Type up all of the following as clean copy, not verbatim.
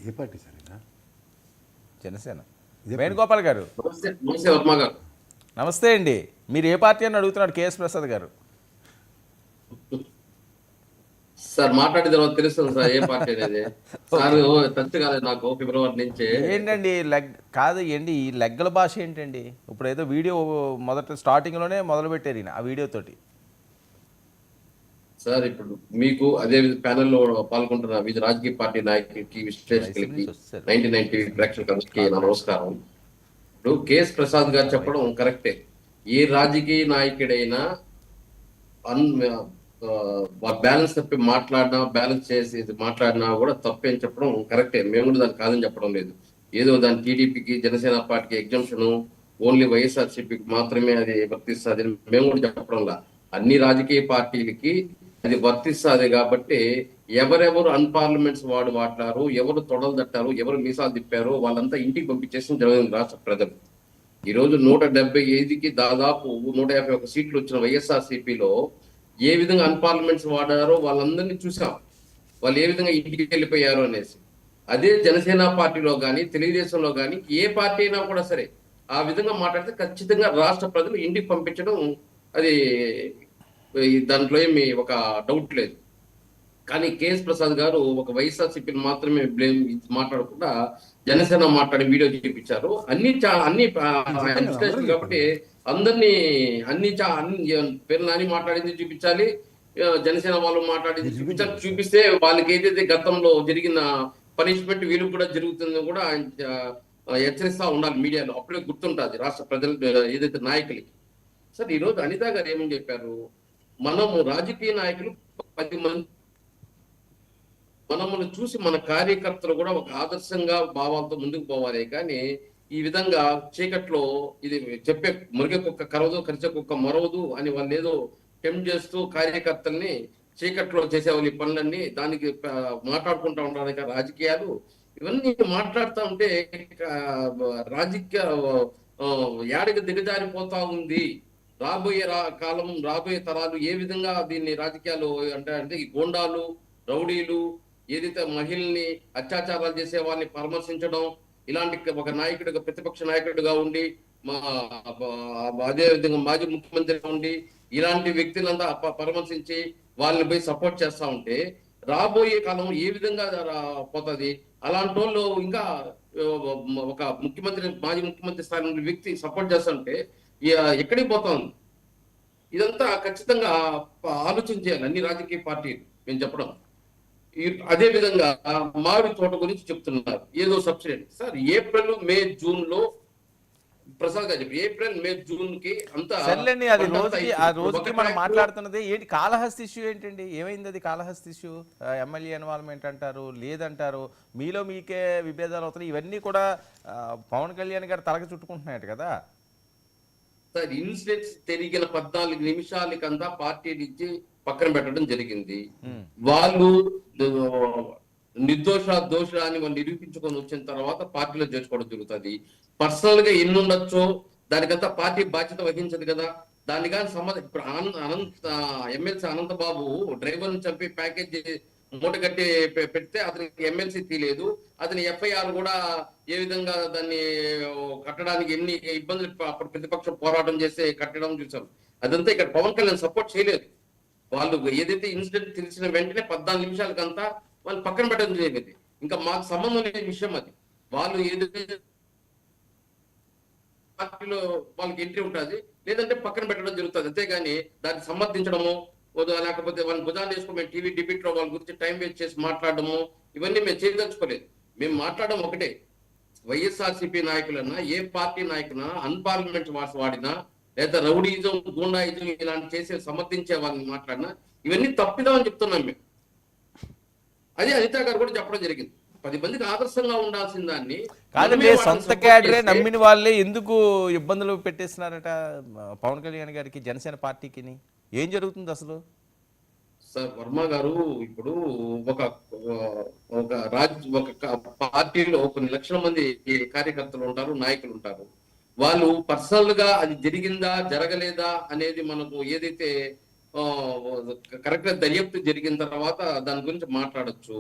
ఏ party sir ఇది? జనసేన. వేణుగోపాల్ గారు నమస్తే వర్మ గారు. నమస్తే అండి. మీరు ఏ పార్టీ అని అడుగుతున్నాడు కేఎస్ ప్రసాద్ గారు. సార్ మాట్లాడిన తర్వాత తెలుస్తుంది సార్ ఏ పార్టీ అనేది. సార్ టచ్ కాలేదు నాకు ఫిబ్రవరి నుంచి. ఏంటండి లెగ్ కాదు ఏంటి ఈ లెగ్గల భాష ఏంటండి? ఇప్పుడు ఏదో వీడియో మొదట స్టార్టింగ్లోనే మొదలు పెట్టారు ఈయన ఆ వీడియోతోటి. సార్ ఇప్పుడు మీకు అదే ప్యానెల్లో పాల్గొంటున్న వివిధ రాజకీయ పార్టీ నాయకులకి, విశ్లేషకులకి, 99 టీవీ ప్రేక్షకులకి నా నమస్కారం. ఇప్పుడు కేఎస్ ప్రసాద్ గారు చెప్పడం కరెక్టే. ఏ రాజకీయ నాయకుడైనా బ్యాలెన్స్ తప్పి మాట్లాడినా, బ్యాలెన్స్ చేసి మాట్లాడినా కూడా తప్పేం చెప్పడం కరెక్టే. మేము కూడా దాన్ని కాదని చెప్పడం లేదు. ఏదో దాని టీడీపీకి, జనసేన పార్టీకి ఎగ్జంప్షన్ ఓన్లీ వైఎస్ఆర్సీపీకి మాత్రమే అది వర్తిస్తుంది మేము కూడా చెప్పడంలా. అన్ని రాజకీయ పార్టీలకి అది వర్తిస్తుంది. కాబట్టి ఎవరెవరు అన్పార్లమెంట్స్ మాట్లాడారు, ఎవరు తొడలు తట్టారు, ఎవరు మీసాలు తిప్పారు వాళ్ళంతా ఇంటికి పంపించేసిన జరిగింది రాష్ట్ర ప్రజలు. ఈ రోజు 175కి దాదాపు 151 సీట్లు వచ్చిన వైఎస్ఆర్సీపీలో ఏ విధంగా అన్పార్లమెంట్స్ వాడారో వాళ్ళందరినీ చూసాం. వాళ్ళు ఏ విధంగా ఇంటికి వెళ్ళిపోయారు అనేసి. అదే జనసేన పార్టీలో కానీ, తెలుగుదేశంలో కానీ ఏ పార్టీ అయినా కూడా సరే ఆ విధంగా మాట్లాడితే ఖచ్చితంగా రాష్ట్ర ప్రజలు ఇంటికి పంపించడం అది దాంట్లో ఏమి ఒక డౌట్ లేదు. కానీ కేఎస్ ప్రసాద్ గారు ఒక వైఎస్ఆర్సీపీని మాత్రమే బ్లేమ్ మాట్లాడకుండా జనసేన మాట్లాడి వీడియో చూపించారు. అన్ని కాబట్టి అందరినీ అన్ని పేరు నాని మాట్లాడింది చూపించాలి, జనసేన వాళ్ళు మాట్లాడింది చూపించాలి. చూపిస్తే వాళ్ళకి ఏదైతే గతంలో జరిగిన పనిష్మెంట్ వీళ్ళకి కూడా జరుగుతుందో కూడా హెచ్చరిస్తా ఉండాలి మీడియాలో. అప్పుడే గుర్తుంటుంది రాష్ట్ర ప్రజలు ఏదైతే నాయకులకి. సార్ ఈరోజు అనిత గారు ఏమని చెప్పారు, మనము రాజకీయ నాయకులు 10 మంది మనమును చూసి మన కార్యకర్తలు కూడా ఒక ఆదర్శంగా భావాలతో ముందుకు పోవాలి. కానీ ఈ విధంగా చీకట్లో ఇది చెప్పే మురిగ కుక్క కరవదు, కరిచే కుక్క మరవదు అని వాళ్ళు ఏదో టెంప్ట్ చేస్తూ కార్యకర్తల్ని చీకట్లో చేసేవాళ్ళు ఈ పనులన్నీ దానికి మాట్లాడుకుంటా ఉండాలి. రాజకీయాలు ఇవన్నీ మాట్లాడుతూ ఉంటే రాజకీయ యాడికి దిగజారిపోతా ఉంది. రాబోయే కాలం, రాబోయే తరాలు ఏ విధంగా దీన్ని రాజకీయాలు అంటే ఈ గోండాలు, రౌడీలు, ఏదైతే మహిళల్ని అత్యాచారాలు చేసే వాళ్ళని పరామర్శించడం, ఇలాంటి ఒక నాయకుడిగా, ప్రతిపక్ష నాయకుడిగా ఉండి అదే విధంగా మాజీ ముఖ్యమంత్రిగా ఉండి ఇలాంటి వ్యక్తులంతా పరామర్శించి వాళ్ళని పోయి సపోర్ట్ చేస్తా ఉంటే రాబోయే కాలం ఏ విధంగా పోతుంది? అలాంటి వాళ్ళు ఇంకా ఒక ముఖ్యమంత్రి, మాజీ ముఖ్యమంత్రి స్థాయి నుండి వ్యక్తి సపోర్ట్ చేస్తుంటే ఎక్కడికి పోతాం? ఇదంతా ఖచ్చితంగా ఆలోచించాలి అన్ని రాజకీయ పార్టీలు. మేము చెప్పడం అదే విధంగా మామిడి తోట గురించి చెప్తున్నారు, ఏదో సబ్సిడీ. సార్ ఏప్రిల్, మే, జూన్ లో ప్రసాద్ గారు చెప్పి ఏప్రిల్, మే, జూన్ కి అంతా సర్లేండి. అది రోజుకి మనం మాట్లాడుతున్నది ఏంటి? కాళహస్తి ఇష్యూ ఏంటండి? ఏమైంది అది? కాళహస్తి ఇష్యూ ఎమ్మెల్యే ఇన్వాల్వ్మెంట్ అంటారు, లేదంటారు, మీలో మీకే విభేదాలు అవుతున్నాయి. ఇవన్నీ కూడా పవన్ కళ్యాణ్ గారు తలకి చుట్టుకుంటున్నాయట కదా సార్. ఇన్సిడెంట్స్ జరిగిన 14 నిమిషాలకంతా పార్టీ నుంచి పక్కన పెట్టడం జరిగింది. వాళ్ళు దోష అని వాళ్ళు నిరూపించుకొని వచ్చిన తర్వాత పార్టీలో చేర్చుకోవడం జరుగుతుంది. పర్సనల్ గా ఎన్ని ఉండొచ్చో దానికంతా పార్టీ బాధ్యత వహించదు కదా. దాని కానీ సంబంధం ఇప్పుడు ఎమ్మెల్సీ అనంతబాబు డ్రైవర్ ని చంపి ప్యాకేజ్ మూట కట్టి పెడితే అతనికి ఎమ్మెల్సీ తీయలేదు. అతని ఎఫ్ఐఆర్ కూడా ఏ విధంగా దాన్ని కట్టడానికి ఎన్ని ఇబ్బందులు అప్పుడు ప్రతిపక్షం పోరాటం చేసి కట్టడం చూసాం. అదంతా ఇక్కడ పవన్ కళ్యాణ్ సపోర్ట్ చేయలేదు. వాళ్ళు ఏదైతే ఇన్సిడెంట్ తెలిసిన వెంటనే 14 నిమిషాలకంతా వాళ్ళు పక్కన పెట్టడం జరిగింది. ఇంకా మాకు సంబంధం లేని విషయం అది. వాళ్ళు ఏదైతే పార్టీలో వాళ్ళకి ఎంట్రీ ఉంటుంది, లేదంటే పక్కన పెట్టడం జరుగుతుంది. అంతేగాని దాన్ని సమర్థించడము, లేకపోతే వాళ్ళని భుజాన్ని వేసుకుని మేము టీవీ డిబేట్ లో వాళ్ళ గురించి టైం వేస్ట్ చేసి మాట్లాడడము ఇవన్నీ మేము చేయదలుచుకోలేదు. మేము మాట్లాడడం ఒకటే, వైఎస్ఆర్సీపీ నాయకులన్నా, ఏ పార్టీ నాయకులన్నా అన్పార్లమెంట్ వాడినా, లేదా రౌడీజం, గూండాయిజం ఇలాంటి చేసే సమర్థించే వాళ్ళని మాట్లాడినా ఇవన్నీ తప్పిదామని చెప్తున్నాం మేము. అదే అనిత గారు కూడా చెప్పడం జరిగింది. 10 మందికి ఆదర్శంగా ఉండాల్సిన దాన్ని సొంత క్యాడరే నమ్మిన వాళ్ళే ఎందుకు ఇబ్బందులు పెట్టేస్తున్నారట పవన్ కళ్యాణ్ గారికి, జనసేన పార్టీకి? ఏం జరుగుతుంది అసలు? సార్ వర్మ గారు, ఇప్పుడు ఒక పార్టీలో కొన్ని లక్షల మంది కార్యకర్తలు ఉంటారు, నాయకులు ఉంటారు. వాళ్ళు పర్సనల్ గా అది జరిగిందా జరగలేదా అనేది మనకు ఏదైతే కరెక్ట్ గా దర్యాప్తు జరిగిన తర్వాత దాని గురించి మాట్లాడొచ్చు.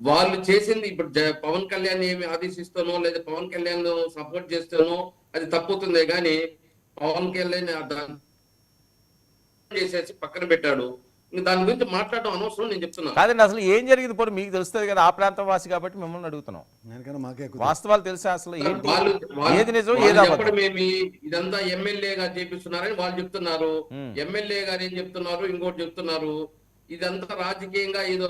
వాళ్ళు చేసింది ఇప్పుడు పవన్ కళ్యాణ్ ఏమి ఆదేశిస్తానో లేదా పవన్ కళ్యాణ్ సపోర్ట్ చేస్తానో అది తప్పుతుందే గాని పవన్ కళ్యాణ్ దాన్ని చేసేసి పక్కన పెట్టాడు. ఇంక దాని గురించి మాట్లాడడం అనవసరం నేను చెప్తున్నా. కాదండి, అసలు ఏం జరిగింది పోనీ మీకు తెలుస్తుంది కదా, ఆ ప్రాంతం వాసి కాబట్టి మిమ్మల్ని అడుగుతున్నాం. వాస్తవాలు తెలుసా అసలు ఏంటి, ఏది నిజం ఏది అబద్ధం? చెప్పడం ఏమి ఇదంతా ఎమ్మెల్యేగా చేపిస్తున్నారని వాళ్ళు చెప్తున్నారు. ఎమ్మెల్యే గారు ఏం చెప్తున్నారు, ఇంకోటి చెప్తున్నారు. ఇదంతా రాజకీయంగా ఏదో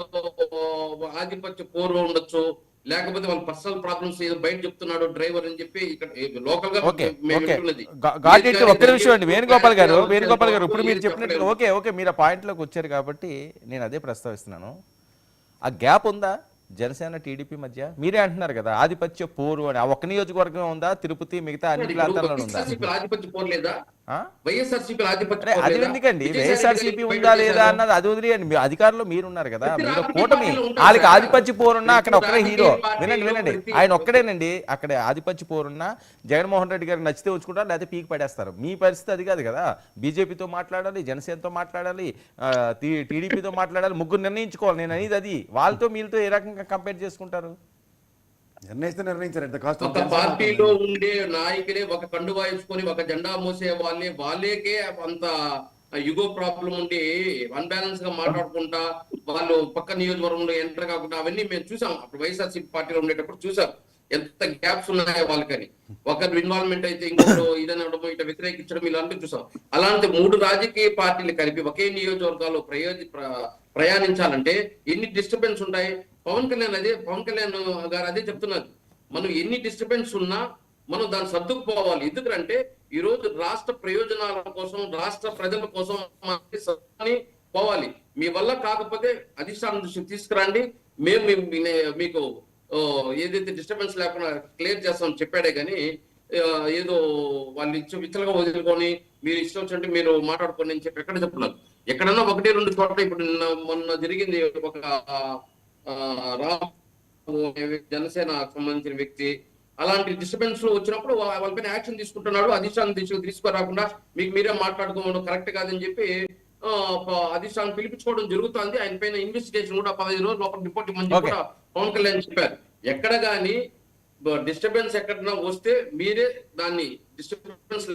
ఆధిపత్య పోరు ఉండొచ్చు, లేకపోతే వాళ్ళ పర్సనల్ ప్రాబ్లమ్స్ ఏదో బయట చెప్తున్నాడు డ్రైవర్ అని చెప్పి ఇక్కడ లోకల్ గా ఒక్క నిమిషం అండి వేణుగోపాల్ గారు, ఇప్పుడు మీరు చెప్పినట్టు ఓకే మీరు ఆ పాయింట్ లోకి వచ్చారు కాబట్టి నేను అదే ప్రస్తావిస్తున్నాను. ఆ గ్యాప్ ఉందా జనసేన టీడీపీ మధ్య? మీరే అంటున్నారు కదా ఆధిపత్య పోరు అని. ఆ ఒక్క నియోజకవర్గం ఉందా, తిరుపతి మిగతా అన్ని ప్రాంతాల్లో ఉందా? ఆధిపత్య పోరు లేదా? అది ఎందుకండి వైఎస్ఆర్సీపీ ఉందా లేదా అన్నది అది వదిలేయండి. మీ అధికారంలో మీరున్నారు కదా, మీరు కూటమి, వాళ్ళకి ఆధిపత్య పోరున్నా అక్కడ ఒక్కడే హీరో. వినండి ఆయన ఒక్కడేనండి అక్కడ ఆధిపత్య పోరున్నా. జగన్మోహన్ రెడ్డి గారికి నచ్చితే ఉంచుకుంటారు, లేకపోతే పీకి పడేస్తారు. మీ పరిస్థితి అది కాదు కదా. బీజేపీతో మాట్లాడాలి, జనసేనతో మాట్లాడాలి, టీడీపీతో మాట్లాడాలి, ముగ్గురు నిర్ణయించుకోవాలి. నేను అనేది అది. వాళ్ళతో మీతో ఏ రకంగా కంపేర్ చేసుకుంటారు? ఒక పార్టీలో ఉండే నాయకులే ఒక కండువా వేసుకొని ఒక జెండా మోసే వాళ్ళకే అంత యుగో ప్రాబ్లం ఉండి అన్బ్యాలెన్స్ గా మాట్లాడుకుంటా వాళ్ళు పక్క నియోజకవర్గంలో ఎంటర్ కాకుండా అవన్నీ మేము చూసాం. అప్పుడు వైఎస్ఆర్సీపీ పార్టీలో ఉండేటప్పుడు చూసాం ఎంత గ్యాప్స్ ఉన్నాయో వాళ్ళకని. ఒకరు ఇన్వాల్వ్మెంట్ అయితే ఇంకొకరు ఇదనడం ఇట్లా వ్యతిరేకించడం ఇలాంటివి చూసాం. అలాంటి 3 రాజకీయ పార్టీలు కలిపి ఒకే నియోజకవర్గాల్లో ప్రయాణించాలంటే ఎన్ని డిస్టర్బెన్స్ ఉంటాయి? పవన్ కళ్యాణ్ గారు అదే చెప్తున్నారు. మనం ఎన్ని డిస్టర్బెన్స్ ఉన్నా మనం దాన్ని సర్దుకుపోవాలి. ఎందుకంటే ఈ రోజు రాష్ట్ర ప్రయోజనాల కోసం, రాష్ట్ర ప్రజల కోసం పోవాలి. మీ వల్ల కాకపోతే అధిష్టానం దృష్టికి తీసుకురండి, మేము మీకు ఏదైతే డిస్టర్బెన్స్ లేకుండా క్లియర్ చేస్తామని చెప్పాడే కానీ ఏదో వాళ్ళు విచ్చలుగా వదులుకొని మీరు ఇష్టం వచ్చినట్టు మీరు మాట్లాడుకోండి అని చెప్పి ఎక్కడ చెప్తున్నారు? ఎక్కడన్నా 1-2 చోట్ల ఇప్పుడు మొన్న జరిగింది. ఒక జనసేన సంబంధించిన వ్యక్తి అలాంటి డిస్టర్బెన్స్ వచ్చినప్పుడు వాళ్ళపైన యాక్షన్ తీసుకుంటున్నాడు. అధిష్టానం తీసుకురాకుండా మీకు మీరే మాట్లాడుకోవడం కరెక్ట్ కాదని చెప్పి అధిష్టానం పిలిపించుకోవడం జరుగుతుంది. ఆయన పైన ఇన్వెస్టిగేషన్ కూడా 15 రోజుల లోపల రిపోర్ట్ ఇవ్వమని కూడా పవన్ కళ్యాణ్ చెప్పారు. ఎక్కడ గానీ డిస్టర్బెన్స్ ఎక్కడన్నా వస్తే మీరే దాన్ని డిస్టర్బెన్స్